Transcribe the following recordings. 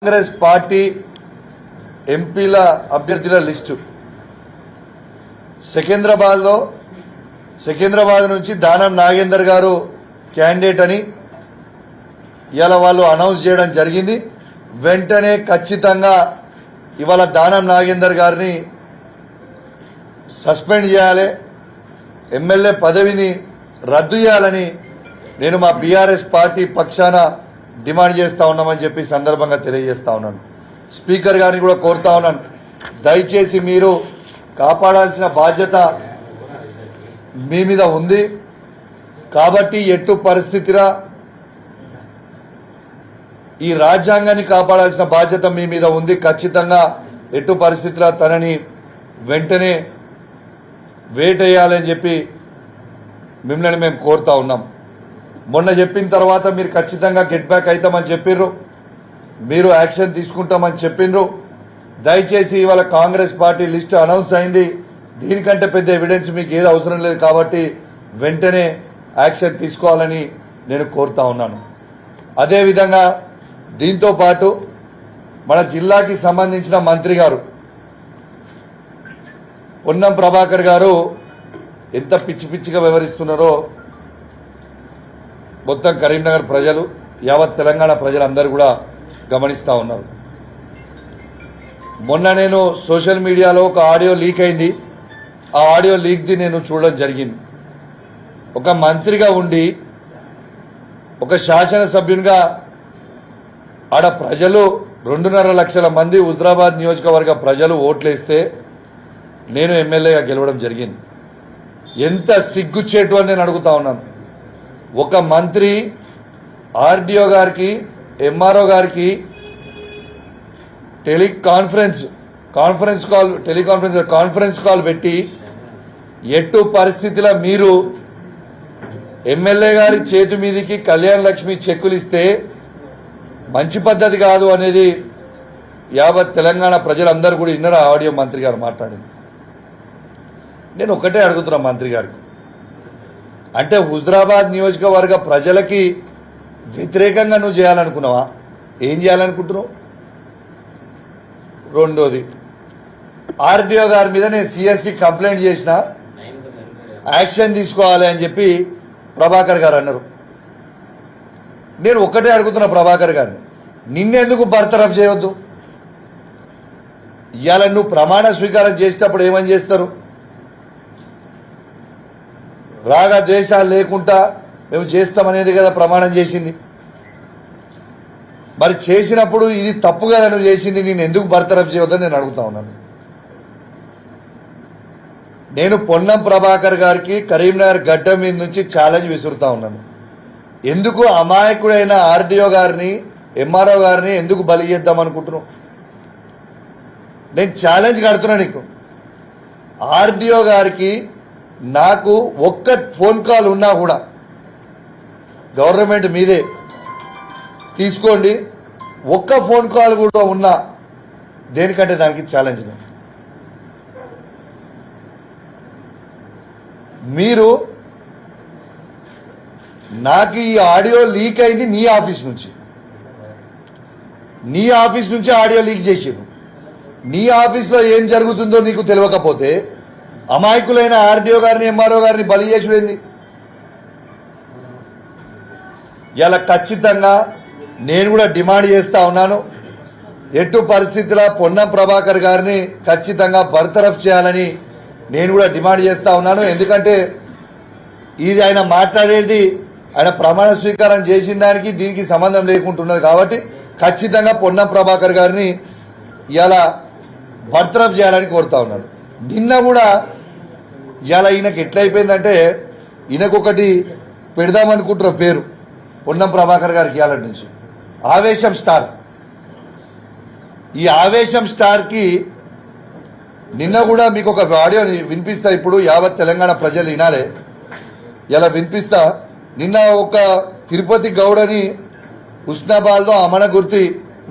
Congress party ఎంపీల అభ్యర్థుల list Secunderabad నుంచి దానం నాగేందర్ గారు క్యాండిడేట్ అని ఇవాళ వాళ్ళు అనౌన్స్ చేయడం జరిగింది. వెంటనే ఖచ్చితంగా ఇవాళ దానం నాగేందర్ గారిని సస్పెండ్ చేయాలి, ఎమ్మెల్యే పదవిని రద్దు చేయాలని నేను మా బీఆర్ఎస్ పార్టీ పక్షాన డిమాండ్ చేస్తా ఉన్నామని చెప్పి సందర్భంగా తెలియజేస్తా ఉన్నాను. స్పీకర్ గారిని కూడా కోరుతా ఉన్నాను, దయచేసి మీరు కాపాడాల్సిన బాధ్యత మీ మీద ఉంది కాబట్టి ఎట్టు పరిస్థితిరా ఈ రాజ్యాంగాన్ని కాపాడాల్సిన బాధ్యత మీ మీద ఉంది. ఖచ్చితంగా ఎట్టు పరిస్థితిలో తనని వెంటనే వేటేయాలని చెప్పి మిమ్మల్ని మేము కోరుతా ఉన్నాం. మొన్న చెప్పిన తర్వాత మీరు ఖచ్చితంగా గెట్ బ్యాక్ అవుతామని చెప్పిర్రు, మీరు యాక్షన్ తీసుకుంటామని చెప్పిండ్రు. దయచేసి ఇవాళ కాంగ్రెస్ పార్టీ లిస్టు అనౌన్స్ అయింది, దీనికంటే పెద్ద ఎవిడెన్స్ మీకు ఏది అవసరం లేదు కాబట్టి వెంటనే యాక్షన్ తీసుకోవాలని నేను కోరుతా ఉన్నాను. అదేవిధంగా దీంతో పాటు మన జిల్లాకి సంబంధించిన మంత్రి గారు పొన్నం ప్రభాకర్ గారు ఎంత పిచ్చి పిచ్చిగా వ్యవహరిస్తున్నారో మొత్తం కరీంనగర్ ప్రజలు, యావత్ తెలంగాణ ప్రజలందరూ కూడా గమనిస్తూ ఉన్నారు. మొన్న నేను సోషల్ మీడియాలో ఒక ఆడియో లీక్ అయింది, ఆ ఆడియో లీక్ది నేను చూడడం జరిగింది. ఒక మంత్రిగా ఉండి ఒక శాసనసభ్యునిగా ఆడ ప్రజలు 2.5 లక్షల మంది హుజరాబాద్ నియోజకవర్గ ప్రజలు ఓట్లేస్తే నేను ఎమ్మెల్యేగా గెలవడం జరిగింది. ఎంత సిగ్గుచేటు అని నేను అడుగుతా ఉన్నాను. ఒక మంత్రి ఆర్డీఓ గారికి, ఎంఆర్ఓ గారికి కాన్ఫరెన్స్ కాల్ పెట్టి ఎట్టు పరిస్థితిలో మీరు ఎమ్మెల్యే గారి చేతి మీదకి కళ్యాణ లక్ష్మి చెక్కులు ఇస్తే మంచి పద్ధతి కాదు అనేది యావత్ తెలంగాణ ప్రజలందరూ కూడా విన్నారు. ఆడియో మంత్రి గారు మాట్లాడింది. నేను ఒకటే అడుగుతున్నా మంత్రి గారికి, అంటే హుజరాబాద్ నియోజకవర్గ ప్రజలకి వ్యతిరేకంగా నువ్వు చేయాలనుకున్నావా? ఏం చేయాలనుకుంటున్నావు? రెండోది, ఆర్డీఓ గారి మీద నేను సిఎస్కి కంప్లైంట్ చేసిన, యాక్షన్ తీసుకోవాలి అని చెప్పి ప్రభాకర్ గారు అన్నారు. నేను ఒక్కటే అడుగుతున్నా ప్రభాకర్ గారిని, నిన్నెందుకు బర్తరఫ్ చేయవద్దు? ఇవాళ నువ్వు ప్రమాణ స్వీకారం చేసేటప్పుడు ఏమని చేస్తారు? రాగ ద్వేషాలు లేకుండా మేము చేస్తామనేది కదా ప్రమాణం చేసింది. మరి చేసినప్పుడు ఇది తప్పు కదా నువ్వు చేసింది, నేను ఎందుకు బర్తరఫ్ చేయవద్దని నేను అడుగుతా ఉన్నాను. నేను పొన్నం ప్రభాకర్ గారికి కరీంనగర్ గడ్డ మీద నుంచి ఛాలెంజ్ విసురుతా ఉన్నాను. ఎందుకు అమాయకుడైన ఆర్డీఓ గారిని, ఎంఆర్ఓ గారిని ఎందుకు బలి చేద్దాం అనుకుంటున్నావు? నేను ఛాలెంజ్ కడుతున్నా నీకు. ఆర్డీఓ గారికి నాకు ఒక్క ఫోన్ కాల్ ఉన్నా కూడా గవర్నమెంట్ మీదే తీసుకోండి, ఒక్క ఫోన్ కాల్ కూడా ఉన్నా దేనికంటే దానికి ఛాలెంజ్. మీరు నాకు ఈ ఆడియో లీక్ అయింది నీ ఆఫీస్ నుంచి ఆడియో లీక్ చేసారు. నీ ఆఫీస్లో ఏం జరుగుతుందో నీకు తెలియకపోతే అమాయకులైన ఆర్డీఓ గారిని, ఎంఆర్ఓ గారిని బలి చేసుడేంది? ఇలా ఖచ్చితంగా నేను కూడా డిమాండ్ చేస్తా ఉన్నాను, ఎటు పరిస్థితిలో పొన్నం ప్రభాకర్ గారిని ఖచ్చితంగా బర్తరఫ్ చేయాలని నేను కూడా డిమాండ్ చేస్తా ఉన్నాను. ఎందుకంటే ఇది ఆయన మాట్లాడేది, ఆయన ప్రమాణ స్వీకారం చేసిన దానికి దీనికి సంబంధం లేకుంటున్నది కాబట్టి ఖచ్చితంగా పొన్నం ప్రభాకర్ గారిని ఇలా బర్తరఫ్ చేయాలని కోరుతా ఉన్నాను. నిన్న కూడా ఇలా ఈయనకి ఎట్లయిపోయిందంటే, ఈయనకొకటి పెడదామనుకుంటున్న పేరు పొన్నం ప్రభాకర్ గారికి ఇవాళ నుంచి ఆవేశం స్టార్. ఈ ఆవేశం స్టార్కి నిన్న కూడా మీకు ఒక ఆడియో వినిపిస్తా, ఇప్పుడు యావత్ తెలంగాణ ప్రజలు వినాలే, ఇలా వినిపిస్తా. నిన్న ఒక తిరుపతి గౌడని హుస్నాబాద్లో అమనగుర్తి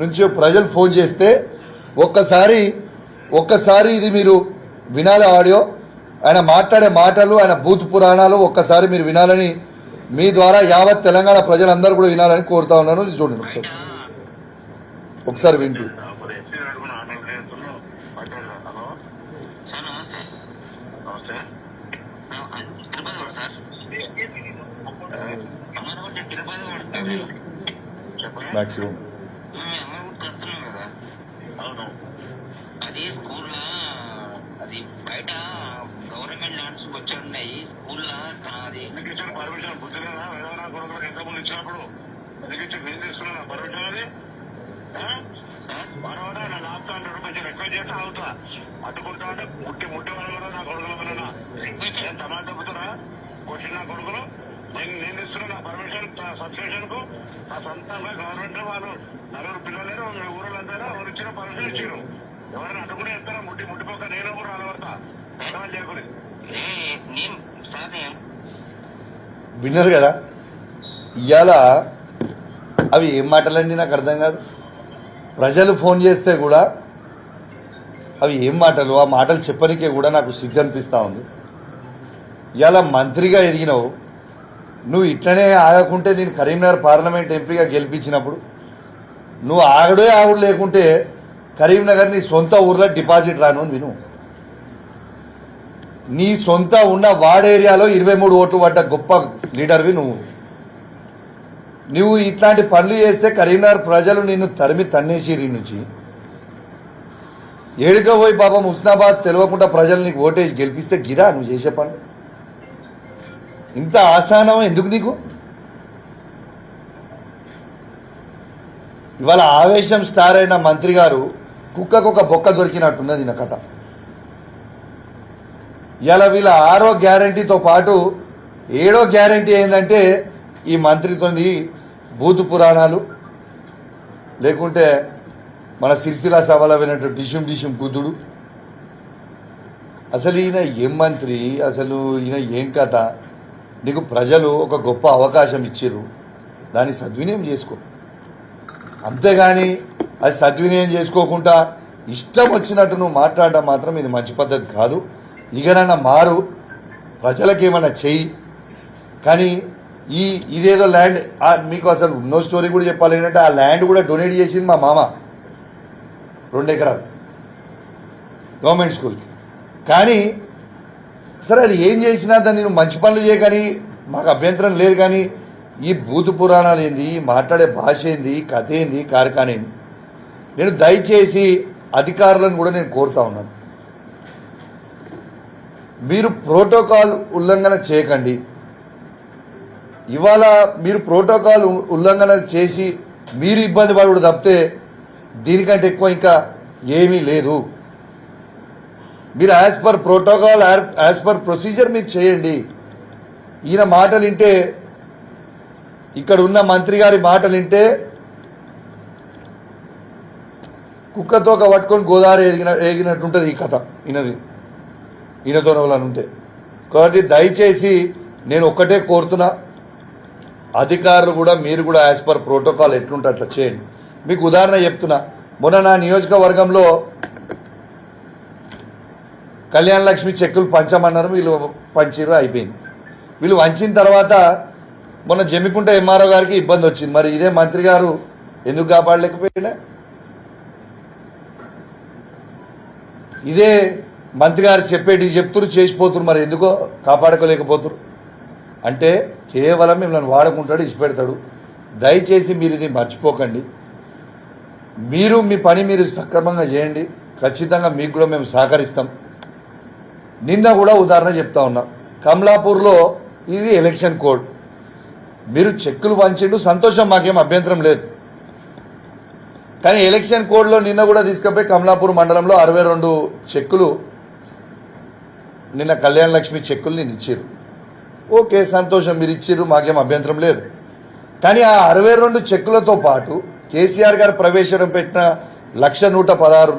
నుంచి ప్రజలు ఫోన్ చేస్తే ఒక్కసారి ఇది మీరు వినాలి ఆడియో. ఆయన మాట్లాడే మాటలు, ఆయన భూత్ పురాణాలు ఒక్కసారి మీరు వినాలని మీ ద్వారా యావత్ తెలంగాణ ప్రజలందరూ కూడా వినాలని కోరుతా ఉన్నాను. చూడండి ఒకసారి. ఒకసారి వింటూ. మాక్సిమం అది స్కూల్లో అది బయట గవర్నమెంట్ ల్యాండ్స్ వచ్చి ఉన్నాయి స్కూల్లో అది ఇచ్చిన పర్మిషన్ బుద్ధిగా వేదవనా కొడుకులకు ఎంతమంది ఇచ్చినప్పుడు ఎందుకు ఇచ్చి నేను తీసుకున్నా పర్మిషన్ అది మరొకటి నా లాస్ట్ 100 రూపాయలు రిక్వెస్ట్ చేస్తా అవుతా అడ్డుకుంటా అంటే ముట్టి వాళ్ళు కూడా నా కొడుకుల వల్ల నేను టమాటా దొబ్బుతున్నా కొట్టిన నా కొడుకులు నేను ఇస్తున్నా నా పర్మిషన్ సబ్స్టేషన్ కు నా సొంతంగా గవర్నమెంట్ వాళ్ళు 4 పిల్లలేరు ఊళ్ళంతా ఎవరు ఇచ్చిన పర్మిషన్ ఇచ్చారు. ఎవరైనా అడ్డుకునే ఇస్తారా ముట్టిపోక నేను కూడా అలవడతా ఎడవని చేయకూడదు. విన్నారు కదా ఇవాళ అవి ఏం మాటలండి నాకు అర్థం కాదు. ప్రజలు ఫోన్ చేస్తే కూడా అవి ఏం మాటలు, ఆ మాటలు చెప్పనికే కూడా నాకు సిగ్గు అనిపిస్తూ ఉంది. ఇవాళ మంత్రిగా ఎదిగినావు నువ్వు, ఇట్లనే ఆగకుంటే నేను కరీంనగర్ పార్లమెంట్ ఎంపీగా గెలిపించినప్పుడు నువ్వు ఆగుడు లేకుంటే కరీంనగర్ నీ సొంత ఊర్లో డిపాజిట్ రాను అని విను. నీ సొంత ఉన్న వార్డ్ ఏరియాలో 23 ఓట్లు పడ్డ గొప్ప లీడర్వి నువ్వు ఇట్లాంటి పనులు చేస్తే కరీంనగర్ ప్రజలు నిన్ను తరిమి తన్నేసిరి నుంచి ఏడుగా పోయి పాపం హుస్నాబాద్ తెలియకుండా ప్రజలు నీకు ఓటేసి గెలిపిస్తే గిరా నువ్వు చేసే పని. ఇంత ఆసానం ఎందుకు నీకు? ఇవాళ ఆవేశం స్టార్ అయిన మంత్రి గారు కుక్కకొక బొక్క దొరికినట్టున్నది నా కథ. ఇలా వీళ్ళ 6వ గ్యారంటీతో పాటు 7వ గ్యారంటీ ఏంటంటే ఈ మంత్రితోని భూతు పురాణాలు, లేకుంటే మన సిరిసిల్ల సభలో వినట్టు డిషుం కుదుడు. అసలు ఈయన ఏం మంత్రి, అసలు ఈయన ఏం కథ? నీకు ప్రజలు ఒక గొప్ప అవకాశం ఇచ్చిర్రు, దాన్ని సద్వినియోగం చేసుకో. అంతేగాని అది సద్వినియోగం చేసుకోకుండా ఇష్టం వచ్చినట్టు నువ్వు మాట్లాడడం మాత్రం ఇది మంచి పద్ధతి కాదు. ఇకనన్నా మారు, ప్రజలకు ఏమన్నా చెయ్యి. కానీ ఇదేదో ల్యాండ్ మీకు అసలు ఉన్నో స్టోరీ కూడా చెప్పాలి ఏంటంటే ఆ ల్యాండ్ కూడా డొనేట్ చేసింది మా మామ 2 ఎకరాలు గవర్నమెంట్ స్కూల్కి. కానీ సరే అది ఏం చేసినా దాన్ని నువ్వు మంచి పనులు చేయకని మాకు అభ్యంతరం లేదు. కానీ ఈ భూత పురాణాలు ఏంది, మాట్లాడే భాష ఏంది, కథ ఏంది, కార్ఖానేంది? నేను దయచేసి అధికారులను కూడా నేను కోరుతా ఉన్నాను, మీరు ప్రోటోకాల్ ఉల్లంఘన చేయకండి. ఇవాళ మీరు ప్రోటోకాల్ ఉల్లంఘన చేసి మీరు ఇబ్బంది పడుడు తప్పితే దీనికంటే ఎక్కువ ఇంకా ఏమీ లేదు. మీరు as per protocol, as per procedure మీరు చేయండి. ఈయన మాటలు వింటే, ఇక్కడ ఉన్న మంత్రి గారి మాటలు వింటే కుక్కతోక పట్టుకొని గోదావరి ఏగినట్టుంటుంది ఈ కథ ఈయనతో ఉంటే. కాబట్టి దయచేసి నేను ఒక్కటే కోరుతున్నా, అధికారులు కూడా మీరు కూడా యాజ్ పర్ ప్రోటోకాల్ ఎట్లుంటే అట్లా చేయండి. మీకు ఉదాహరణ చెప్తున్నా, మొన్న నా నియోజకవర్గంలో కళ్యాణ లక్ష్మి చెక్కులు పంచమన్నారు, వీళ్ళు పంచిరు, అయిపోయింది. వీళ్ళు వంచిన తర్వాత మొన్న జమ్మికుంట ఎంఆర్ఓ గారికి ఇబ్బంది వచ్చింది. మరి ఇదే మంత్రి గారు ఎందుకు కాపాడలేకపోయినా? ఇదే మంత్రి గారు చెప్తురు చేసిపోతురు, మరి ఎందుకో కాపాడుకోలేకపోతురు? అంటే కేవలం మిమ్మల్ని వాడుకుంటాడు, ఇచ్చిపెడతాడు. దయచేసి మీరు ఇది మర్చిపోకండి. మీరు మీ పని మీరు సక్రమంగా చేయండి, ఖచ్చితంగా మీకు కూడా మేము సహకరిస్తాం. నిన్న కూడా ఉదాహరణ చెప్తా ఉన్నా, కమలాపూర్లో ఇది ఎలక్షన్ కోడ్, మీరు చెక్కులు పంచిండు, సంతోషం, మాకేం అభ్యంతరం లేదు. కానీ ఎలక్షన్ కోడ్లో నిన్న కూడా తీసుకుపోయి కమలాపూర్ మండలంలో 62 చెక్కులు, నిన్న కళ్యాణ లక్ష్మి చెక్కులు నేను ఇచ్చిర్రు. ఓకే, సంతోషం, మీరు ఇచ్చిర్రు, మాకేం అభ్యంతరం లేదు. కానీ ఆ 62 చెక్కులతో పాటు కేసీఆర్ గారు ప్రవేశపెట్టిన 1,116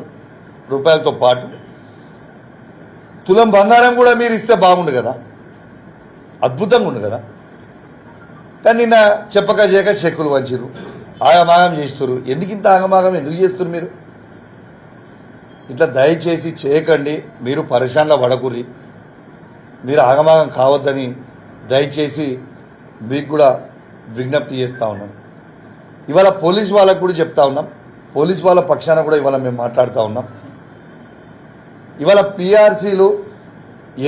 రూపాయలతో పాటు తులం బంగారం కూడా మీరు ఇస్తే బాగుండు కదా, అద్భుతంగా ఉండు కదా. కానీ నిన్న చెప్పక చేయక చెక్కులు వంచిరు, ఆగమాగం చేస్తున్నారు. ఎందుకు ఇంత ఆగమాగం ఎందుకు చేస్తున్నారు మీరు? ఇట్లా దయచేసి చేయకండి, మీరు పరిశానలో పడకుర్రి, మీరు ఆగమాగం కావద్దని దయచేసి మీకు కూడా విజ్ఞప్తి చేస్తూ ఉన్నాను. ఇవాళ పోలీసు వాళ్ళకు కూడా చెప్తా ఉన్నాం, పోలీస్ వాళ్ళ పక్షాన కూడా ఇవాళ మేము మాట్లాడుతూ ఉన్నాం. ఇవాళ పిఆర్సీలు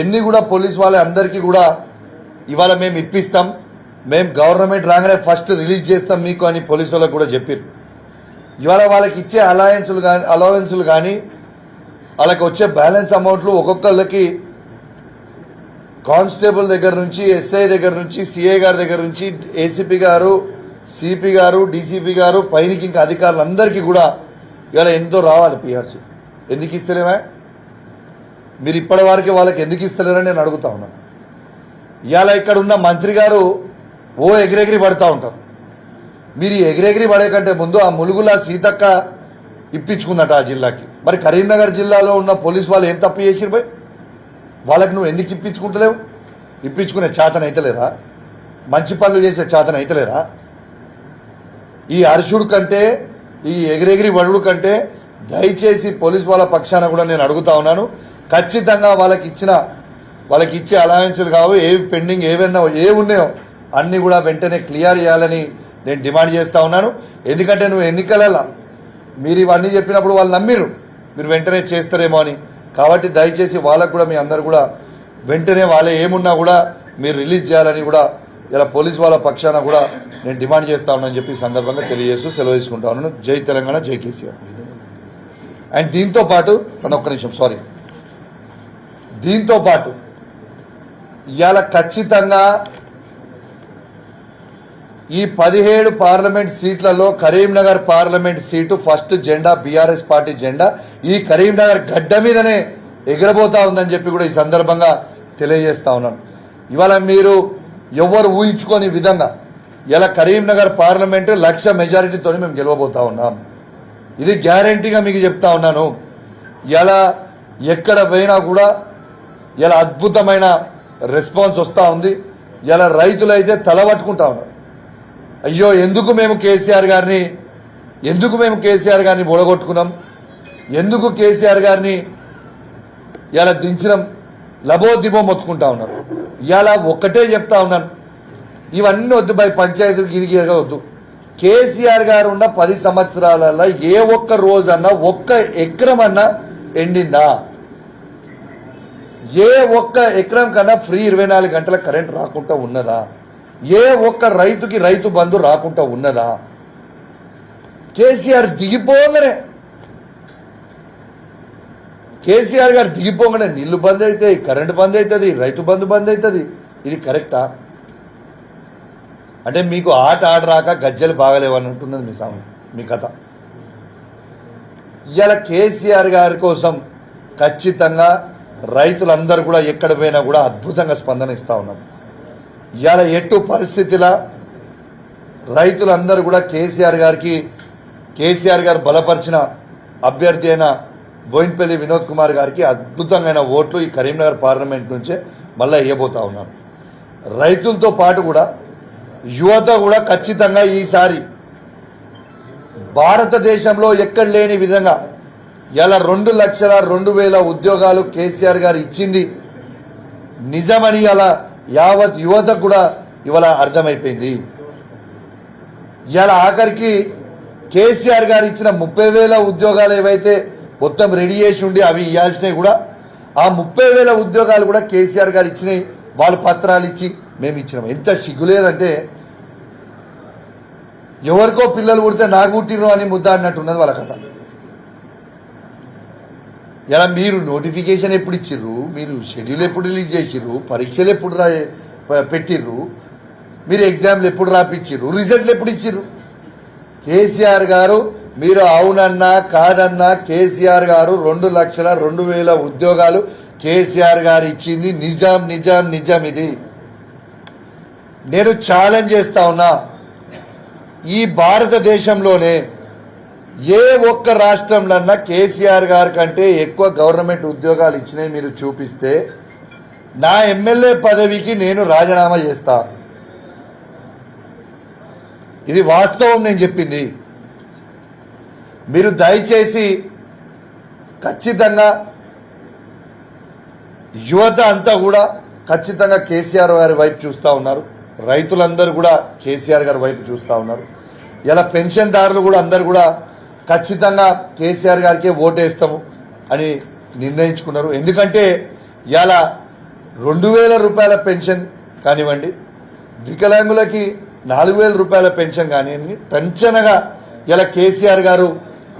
ఎన్ని కూడా పోలీస్ వాళ్ళ అందరికీ కూడా ఇవాళ మేము ఇప్పిస్తాం, మేము గవర్నమెంట్ రాగానే ఫస్ట్ రిలీజ్ చేస్తాం మీకు అని పోలీసు వాళ్ళకు కూడా చెప్పారు. ఇవాళ వాళ్ళకి ఇచ్చే అలవెన్సులు కానీ వాళ్ళకి వచ్చే బ్యాలెన్స్ అమౌంట్లు ఒక్కొక్కళ్ళకి కానిస్టేబుల్ దగ్గర నుంచి, ఎస్ఐ దగ్గర నుంచి, సిఐ గారి దగ్గర నుంచి, ఏసీపీ గారు, సిపి గారు, డీసీపీ గారు, పైనకి ఇంకా అధికారులందరికీ కూడా ఇవాళ ఎంతో రావాలి పిఆర్సీ. ఎందుకు ఇస్తలేమా? మీరు ఇప్పటి వరకు వాళ్ళకి ఎందుకు ఇస్తలేరని నేను అడుగుతా ఉన్నాను. ఇవాళ ఇక్కడ ఉన్న మంత్రి గారు ఎగిరెగిరి పడతా ఉంటారు. మీరు ఎగిరెగిరి పడే కంటే ముందు ఆ ములుగుల సీతక్క ఇప్పించుకుందట ఆ జిల్లాకి. మరి కరీంనగర్ జిల్లాలో ఉన్న పోలీసు వాళ్ళు ఏం తప్పు చేసిరు పోయి? వాళ్ళకి నువ్వు ఎందుకు ఇప్పించుకుంటలేవు? ఇప్పించుకునే చేతన అయితలేదా? మంచి పనులు చేసే చేతన అయితలేదా? ఈ అరుషుడు కంటే, ఈ ఎగిరెగిరి వడుడు కంటే దయచేసి పోలీసు వాళ్ళ పక్షాన కూడా నేను అడుగుతా ఉన్నాను, ఖచ్చితంగా వాళ్ళకి ఇచ్చే అలవెన్సులు కావు, ఏవి పెండింగ్ ఏవైనా ఉన్నాయో అన్ని కూడా వెంటనే క్లియర్ చేయాలని నేను డిమాండ్ చేస్తా ఉన్నాను. ఎందుకంటే నువ్వు ఎన్నికలలో మీరు ఇవన్నీ చెప్పినప్పుడు వాళ్ళు నమ్మిరు మీరు వెంటనే చేస్తారేమో అని. కాబట్టి దయచేసి వాళ్ళకు కూడా మీ అందరు కూడా వెంటనే వాళ్ళే ఏమున్నా కూడా మీరు రిలీజ్ చేయాలని కూడా ఇలా పోలీసు వాళ్ళ పక్షాన కూడా నేను డిమాండ్ చేస్తా ఉన్నానని చెప్పి సందర్భంగా తెలియజేస్తూ సెలవు తీసుకుంటా ఉన్నాను. జై తెలంగాణ, జై కేసీఆర్. అండ్ దీంతో పాటు ఒక్క నిమిషం, సారీ, దీంతో పాటు ఇవాళ ఖచ్చితంగా ఈ 17 పార్లమెంట్ సీట్లలో కరీంనగర్ పార్లమెంట్ సీటు ఫస్ట్ జెండా బీఆర్ఎస్ పార్టీ జెండా ఈ కరీంనగర్ గడ్డ మీదనే ఎగరబోతా ఉందని చెప్పి కూడా ఈ సందర్భంగా తెలియజేస్తా ఉన్నాను. ఇవాళ మీరు ఎవరు ఊహించుకోని విధంగా ఇలా కరీంనగర్ పార్లమెంటు 1,00,000 మెజారిటీతో మేము గెలవబోతా ఉన్నాం. ఇది గ్యారంటీగా మీకు చెప్తా ఉన్నాను. ఇలా ఎక్కడ పోయినా కూడా ఇలా అద్భుతమైన రెస్పాన్స్ వస్తూ ఉంది. ఇలా రైతులైతే తలబట్టుకుంటా ఉన్నారు. అయ్యో ఎందుకు మేము కేసీఆర్ గారిని బొడగొట్టుకున్నాం, ఎందుకు కేసీఆర్ గారిని ఇలా దించడం, లబోదిబో మొత్తుకుంటా ఉన్నారు. ఇలా ఒక్కటే చెప్తా ఉన్నాను, ఇవన్నీ వద్దు, బై పంచాయతీలు గిరిగిరిగా వద్దు. కేసీఆర్ గారు ఉన్న 10 సంవత్సరాలలో ఏ ఒక్క రోజన్నా ఒక్క ఎకరం అన్నా ఎండిందా? ఏ ఒక్క ఎకరం కన్నా ఫ్రీ 24 గంటల కరెంట్ రాకుండా ఉన్నదా? ఏ ఒక్క రైతుకి రైతు బంధు రాకుండా ఉన్నదా? కేసీఆర్ గారు దిగిపోగానే నీళ్లు బంద్ అవుతాయి, కరెంటు బంద్ అవుతుంది, రైతు బంధు బంద్ అవుతుంది. ఇది కరెక్టా? అంటే మీకు ఆట రాక గజ్జలు బాగలేవని అంటున్నది మీ కథ. ఇవాళ కేసీఆర్ గారి కోసం ఖచ్చితంగా రైతులందరూ కూడా ఎక్కడ పోయినా కూడా అద్భుతంగా స్పందన ఇస్తా ఉన్నాం. ఇవాళ ఎటు పరిస్థితిలా రైతులందరూ కూడా కేసీఆర్ గారు బలపరిచిన అభ్యర్థి అయిన బోయిన్పల్లి వినోద్ కుమార్ గారికి అద్భుతమైన ఓట్లు ఈ కరీంనగర్ పార్లమెంట్ నుంచే మళ్ళీ వేయబోతా ఉన్నారు. రైతులతో పాటు కూడా యువత కూడా ఖచ్చితంగా ఈసారి భారతదేశంలో ఎక్కడ లేని విధంగా ఇలా 2,02,000 ఉద్యోగాలు కేసీఆర్ గారు ఇచ్చింది నిజమని ఇలా యావత్ యువత కూడా ఇవాళ అర్థమైపోయింది. ఇలా ఆఖరికి కేసీఆర్ గారు ఇచ్చిన 30,000 ఉద్యోగాలు ఏవైతే మొత్తం రెడీ చేసి ఉండి అవి ఇవ్వాల్సినవి కూడా ఆ 30,000 ఉద్యోగాలు కూడా కేసీఆర్ గారు ఇచ్చినాయి. వాళ్ళు పత్రాలు ఇచ్చి మేము ఇచ్చినాం. ఎంత సిగ్గులేదంటే ఎవరికో పిల్లలు పుడితే నాకు పుట్టిరు అని ముద్దాడినట్టున్నది వాళ్ళ కథ. ఇలా మీరు నోటిఫికేషన్ ఎప్పుడు ఇచ్చిర్రు, మీరు షెడ్యూల్ ఎప్పుడు రిలీజ్ చేసిర్రు, పరీక్షలు ఎప్పుడు పెట్టిర్రు, మీరు ఎగ్జామ్లు ఎప్పుడు రాపిచ్చిర్రు, రిజల్ట్లు ఎప్పుడు ఇచ్చిర్రు? కేసీఆర్ గారు మీరు అవునన్నా కాదన్నా కేసీఆర్ గారు 2,02,000 ఉద్యోగాలు కేసీఆర్ గారు ఇచ్చింది నిజం. ఇది నేను ఛాలెంజ్ చేస్తా ఉన్నా, ఈ భారతదేశంలోనే ఏ ఒక్క రాష్ట్రంలో కేసీఆర్ గారి కంటే ఎక్కువ గవర్నమెంట్ ఉద్యోగాలు ఇచ్చినాయి మీరు చూపిస్తే నా ఎమ్మెల్యే పదవికి నేను రాజీనామా చేస్తా. ఇది వాస్తవం, నేను చెప్పింది. మీరు దయచేసి ఖచ్చితంగా యువత అంతా కూడా ఖచ్చితంగా కేసీఆర్ గారి వైపు చూస్తూ ఉన్నారు. రైతులందరూ కూడా కేసీఆర్ గారి వైపు చూస్తూ ఉన్నారు. ఇలా పెన్షన్దారులు కూడా అందరు కూడా ఖచ్చితంగా కేసీఆర్ గారికే ఓటేస్తాము అని నిర్ణయించుకున్నారు. ఎందుకంటే ఇలా 2000 రూపాయల పెన్షన్ కానివ్వండి, వికలాంగులకి 4000 రూపాయల పెన్షన్ కానివ్వండి, టెన్షన్గా ఇలా కేసీఆర్ గారు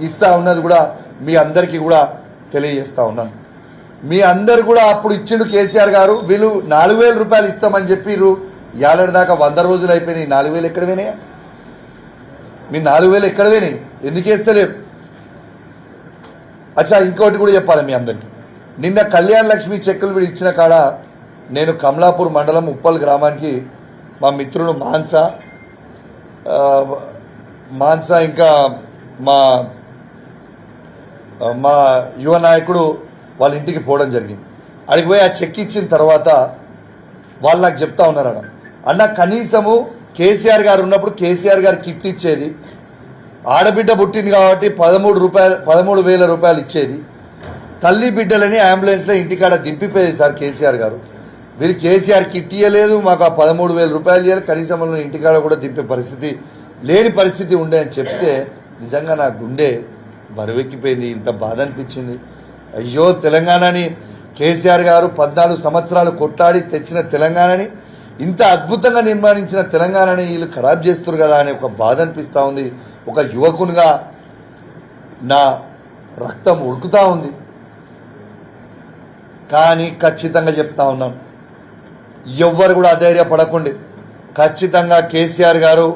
ఇస్తా ఉన్నది కూడా మీ అందరికీ కూడా తెలియజేస్తా ఉన్నాను. మీ అందరు కూడా అప్పుడు ఇచ్చిండు కేసీఆర్ గారు, వీళ్ళు 4000 రూపాయలు ఇస్తామని చెప్పిర్రు. ఏడాది దాకా 100 రోజులు అయిపోయినాయి. 4000 ఎక్కడ పోయినాయా? మీ 4000 ఎక్కడ పోయినాయి? ఎందుకు వేస్తలేరు? అచ్చా, ఇంకోటి కూడా చెప్పాలి మీ అందరికి. నిన్న కళ్యాణ లక్ష్మి చెక్కులు వీడు ఇచ్చిన కాడ నేను కమలాపూర్ మండలం ఉప్పల్ గ్రామానికి మా మిత్రుడు మాన్సా ఇంకా మా యువ నాయకుడు వాళ్ళ ఇంటికి పోవడం జరిగింది. అడిగి పోయి ఆ చెక్ ఇచ్చిన తర్వాత వాళ్ళు నాకు చెప్తా ఉన్నారు, అన్న కనీసము కేసీఆర్ గారు ఉన్నప్పుడు కేసీఆర్ గారు కిట్ ఇచ్చేది, ఆడబిడ్డ పుట్టింది కాబట్టి 13,000 రూపాయలు ఇచ్చేది, తల్లి బిడ్డలని అంబులెన్స్లో ఇంటికాడ దింపిపోయేది సార్ కేసీఆర్ గారు. వీళ్ళు కేసీఆర్ కిట్ ఇయ్యలేదు, మాకు ఆ 13,000 రూపాయలు ఇవ్వాలి, కనీసం ఇంటికాడ కూడా దింపే పరిస్థితి లేని పరిస్థితి ఉండే అని చెప్తే నిజంగా నా గుండె బరువెక్కిపోయింది. ఇంత బాధ అనిపించింది. అయ్యో, తెలంగాణని కేసీఆర్ గారు 14 సంవత్సరాలు కొట్లాడి తెచ్చిన తెలంగాణని, ఇంత అద్భుతంగా నిర్మాణించిన తెలంగాణని వీళ్ళు ఖరాబ్ చేస్తారు కదా అని ఒక బాధ అనిపిస్తూ ఉంది. ఒక యువకునిగా నా రక్తం ఉడుకుతా ఉంది. కానీ ఖచ్చితంగా చెప్తా ఉన్నాను, ఎవ్వరు కూడా అధైర్యపడకండి. ఖచ్చితంగా కేసీఆర్ గారు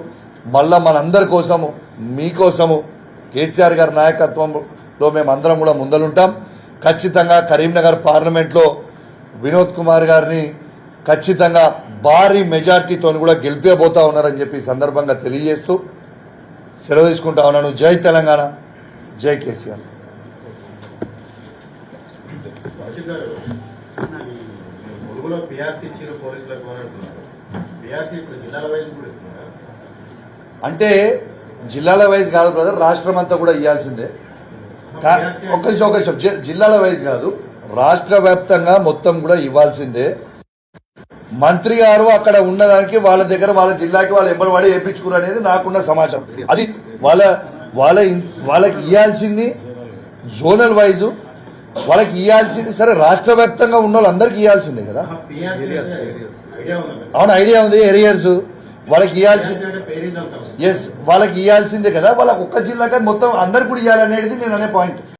మళ్ళా మనందరి కోసము, మీకోసము కేసీఆర్ గారి నాయకత్వంలో మేమందరం కూడా ముందలుంటాం. ఖచ్చితంగా కరీంనగర్ పార్లమెంట్లో వినోద్ కుమార్ గారిని ఖచ్చితంగా భారీ మెజార్టీతో కూడా గెలిపేబోతా ఉన్నారని చెప్పి సందర్భంగా తెలియజేస్తూ సెలవు తీసుకుంటా ఉన్నాను. జై తెలంగాణ, జై కేసీఆర్. అంటే జిల్లాల వైజ్ కాదు బ్రదర్, రాష్ట్రం అంతా కూడా ఇవ్వాల్సిందే. ఒక్క నిమిషం, జిల్లాల వైజ్ కాదు, రాష్ట్ర వ్యాప్తంగా మొత్తం కూడా ఇవ్వాల్సిందే. మంత్రి గారు అక్కడ ఉన్నదానికి వాళ్ళ దగ్గర వాళ్ళ జిల్లాకి వాళ్ళు ఎంబడి వాడి వేయించుకున్నారు అనేది నాకున్న సమాచారం. అది వాళ్ళకి ఇవ్వాల్సింది జోనల్ వైజు, వాళ్ళకి ఇవ్వాల్సింది సరే రాష్ట్ర వ్యాప్తంగా ఉన్న వాళ్ళందరికీ ఇవ్వాల్సిందే కదా. అవును, ఐడియా ఉంది. ఏరియాస్ వాళ్ళకి ఇవ్వాల్సింది, ఎస్ వాళ్ళకి ఇవ్వాల్సిందే కదా. వాళ్ళకి ఒక్క జిల్లాకి మొత్తం అందరికి కూడా ఇవ్వాలనేది నేను అనే పాయింట్.